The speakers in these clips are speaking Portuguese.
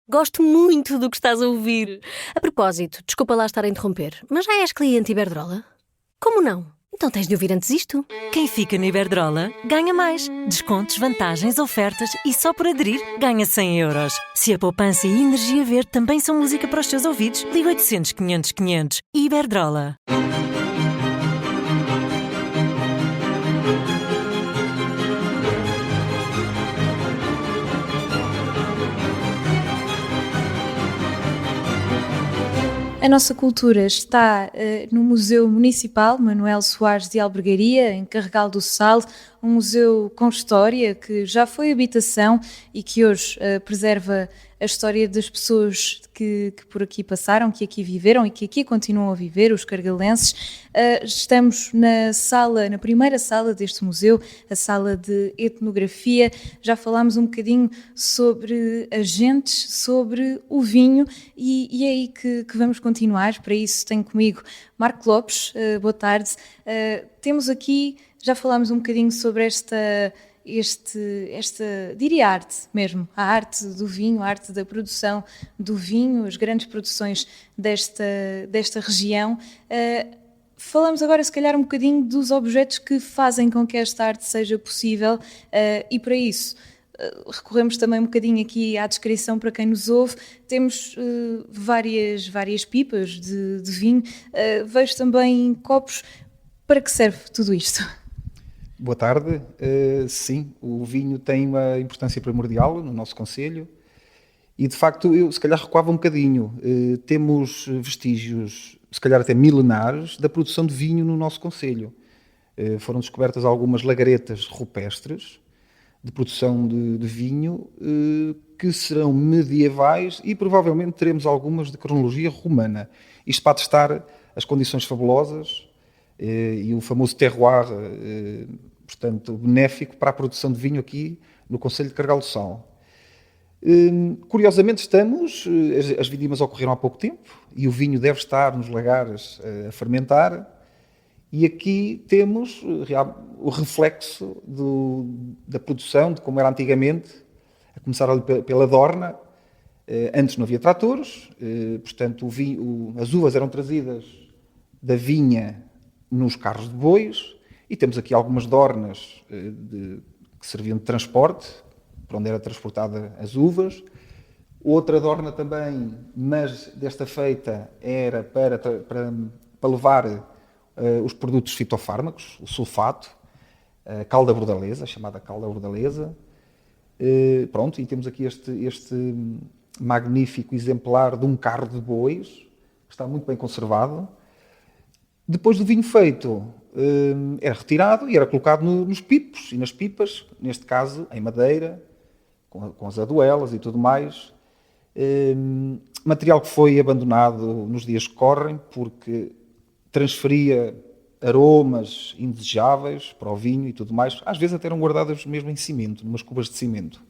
Gosto muito do que estás a ouvir. A propósito, desculpa lá estar a interromper, mas já és cliente Iberdrola? Como não? Então tens de ouvir antes isto. Quem fica no Iberdrola ganha mais. Descontos, vantagens, ofertas e só por aderir ganha 100€. Se a poupança e a energia verde também são música para os teus ouvidos, liga 800 500 500. Iberdrola. A nossa cultura está no Museu Municipal Manuel Soares de Albergaria, em Carregal do Sal, um museu com história que já foi habitação e que hoje preserva a história das pessoas que por aqui passaram, que aqui viveram e que aqui continuam a viver, os cargalenses. Estamos na primeira sala deste museu, a sala de etnografia. Já falámos um bocadinho sobre agentes, sobre o vinho e é aí que vamos continuar. Para isso tenho comigo Marco Lopes, boa tarde. Temos aqui, já falámos um bocadinho sobre esta, diria arte mesmo, a arte do vinho, a arte da produção do vinho, as grandes produções desta região. Falamos agora, se calhar, um bocadinho dos objetos que fazem com que esta arte seja possível e para isso recorremos também um bocadinho aqui à descrição para quem nos ouve. Temos várias pipas de vinho, vejo também copos. Para que serve tudo isto? Boa tarde. Sim, o vinho tem uma importância primordial no nosso concelho e, de facto, eu se calhar recuava um bocadinho. Temos vestígios, se calhar até milenares, da produção de vinho no nosso concelho. Foram descobertas algumas lagaretas rupestres de produção de vinho que serão medievais e provavelmente teremos algumas de cronologia romana. Isto para atestar as condições fabulosas e o famoso terroir, portanto, benéfico para a produção de vinho aqui no concelho de Carregal do Sal. Curiosamente as vindimas ocorreram há pouco tempo e o vinho deve estar nos lagares a fermentar e aqui temos o reflexo da produção, de como era antigamente, a começar ali pela Dorna. Antes não havia tratores, portanto as uvas eram trazidas da vinha nos carros de bois e temos aqui algumas dornas que serviam de transporte, para onde era transportada as uvas. Outra dorna também, mas desta feita era para levar os produtos fitofármacos, o sulfato, a calda bordaleza, chamada calda bordaleza. Pronto, e temos aqui este magnífico exemplar de um carro de bois, que está muito bem conservado. Depois do vinho feito, era retirado e era colocado nos pipos e nas pipas, neste caso em madeira, com as aduelas e tudo mais. Material que foi abandonado nos dias que correm, porque transferia aromas indesejáveis para o vinho e tudo mais. Às vezes até eram guardadas mesmo em cimento, numas cubas de cimento.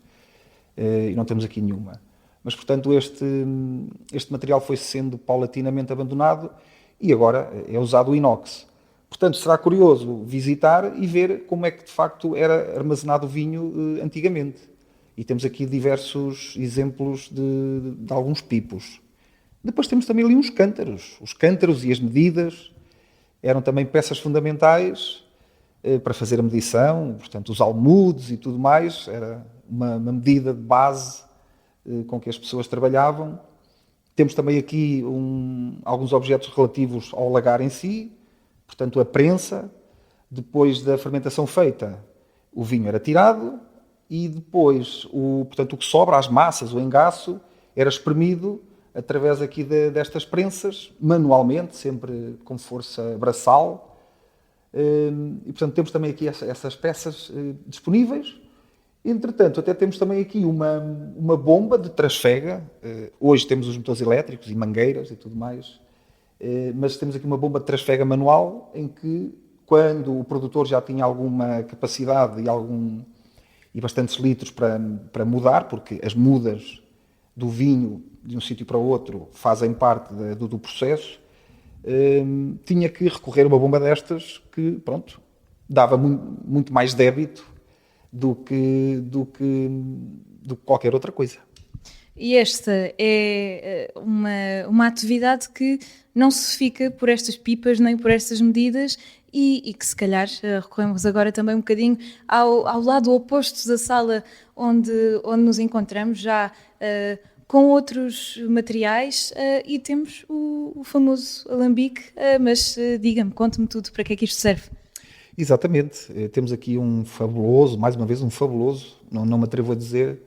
E não temos aqui nenhuma. Mas, portanto, este material foi sendo paulatinamente abandonado e agora é usado o inox. Portanto, será curioso visitar e ver como é que, de facto, era armazenado o vinho antigamente. E temos aqui diversos exemplos de alguns pipos. Depois temos também ali uns cântaros. Os cântaros e as medidas eram também peças fundamentais para fazer a medição, portanto, os almudes e tudo mais. Era uma medida de base com que as pessoas trabalhavam. Temos também aqui alguns objetos relativos ao lagar em si, portanto, a prensa. Depois da fermentação feita, o vinho era tirado e depois, portanto, o que sobra, as massas, o engaço, era espremido através aqui destas prensas, manualmente, sempre com força braçal. E, portanto, temos também aqui essas peças disponíveis. Entretanto, até temos também aqui uma bomba de trasfega. Hoje temos os motores elétricos e mangueiras e tudo mais. Mas temos aqui uma bomba de trasfega manual em que, quando o produtor já tinha alguma capacidade e bastantes litros para mudar, porque as mudas do vinho de um sítio para o outro fazem parte do processo, tinha que recorrer a uma bomba destas que, pronto, dava muito mais débito do que qualquer outra coisa. E esta é uma atividade que não se fica por estas pipas nem por estas medidas e que se calhar recorremos agora também um bocadinho ao lado oposto da sala onde nos encontramos, já com outros materiais e temos o famoso alambique, mas diga-me, conte-me tudo, para que é que isto serve? Exatamente, temos aqui um fabuloso, mais uma vez um fabuloso, não me atrevo a dizer,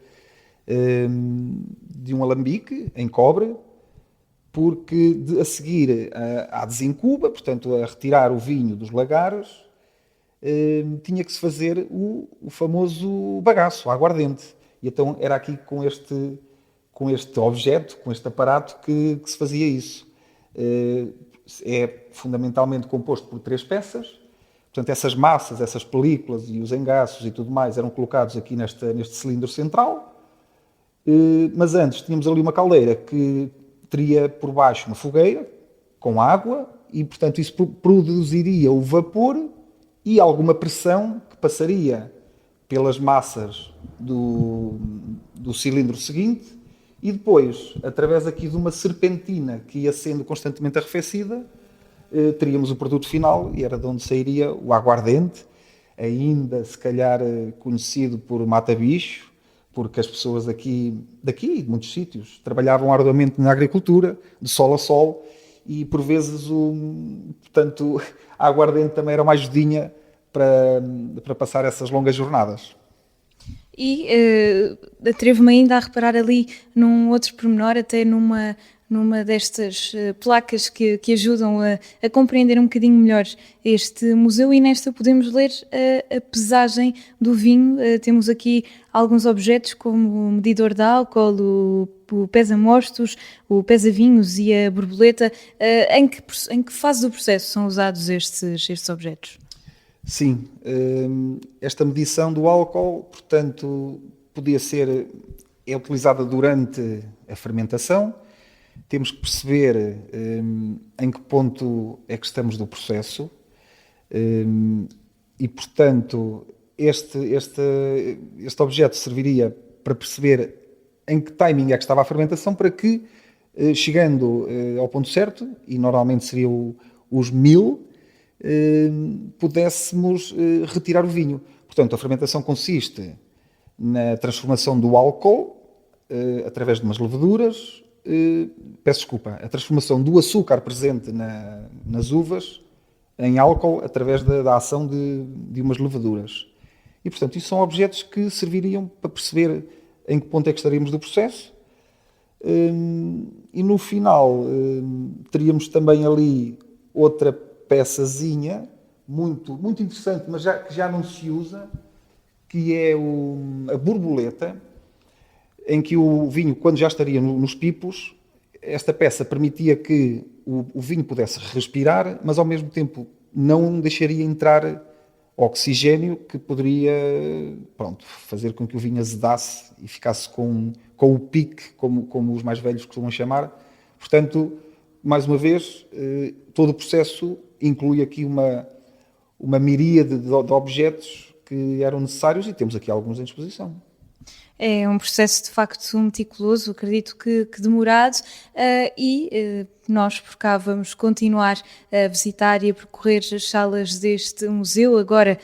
de um alambique em cobre, porque a seguir à desencuba, portanto a retirar o vinho dos lagares, tinha que se fazer o famoso bagaço, a aguardente. E então era aqui com este objeto, com este aparato que se fazia isso. É fundamentalmente composto por 3 peças, portanto essas massas, essas películas e os engaços e tudo mais eram colocados aqui neste cilindro central, mas antes tínhamos ali uma caldeira que teria por baixo uma fogueira com água e, portanto, isso produziria o vapor e alguma pressão que passaria pelas massas do cilindro seguinte e depois, através aqui de uma serpentina que ia sendo constantemente arrefecida, teríamos o produto final e era de onde sairia o aguardente, ainda se calhar conhecido por mata-bicho, porque as pessoas daqui e de muitos sítios trabalhavam arduamente na agricultura, de sol a sol, e por vezes portanto, a aguardente também era uma ajudinha para passar essas longas jornadas. E atrevo-me ainda a reparar ali num outro pormenor, até numa destas placas que ajudam a compreender um bocadinho melhor este museu, e nesta podemos ler a pesagem do vinho. Temos aqui alguns objetos como o medidor de álcool, o pesa-mostos, o pesa-vinhos e a borboleta. Em que fase do processo são usados estes objetos? Sim, esta medição do álcool, portanto, é utilizada durante a fermentação. Temos que perceber em que ponto é que estamos do processo e, portanto, este objeto serviria para perceber em que timing é que estava a fermentação para que, chegando ao ponto certo, e normalmente seriam os 1000, pudéssemos retirar o vinho. Portanto, a fermentação consiste na transformação do álcool através de umas leveduras, a transformação do açúcar presente nas uvas em álcool através da ação de umas leveduras. E, portanto, isso são objetos que serviriam para perceber em que ponto é que estaríamos do processo. E no final teríamos também ali outra peçazinha muito, muito interessante, mas que já não se usa, que é a borboleta, em que o vinho, quando já estaria nos pipos, esta peça permitia que o vinho pudesse respirar, mas ao mesmo tempo não deixaria entrar oxigênio que poderia, fazer com que o vinho azedasse e ficasse com o pique, como os mais velhos costumam chamar. Portanto, mais uma vez, todo o processo inclui aqui uma miríade de objetos que eram necessários e temos aqui alguns em disposição. É um processo de facto meticuloso, acredito que demorado, e nós por cá vamos continuar a visitar e a percorrer as salas deste museu, agora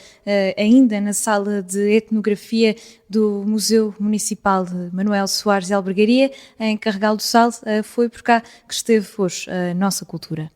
ainda na sala de etnografia do Museu Municipal de Manuel Soares de Albergaria, em Carregal do Sal. Foi por cá que esteve hoje a Nossa Cultura.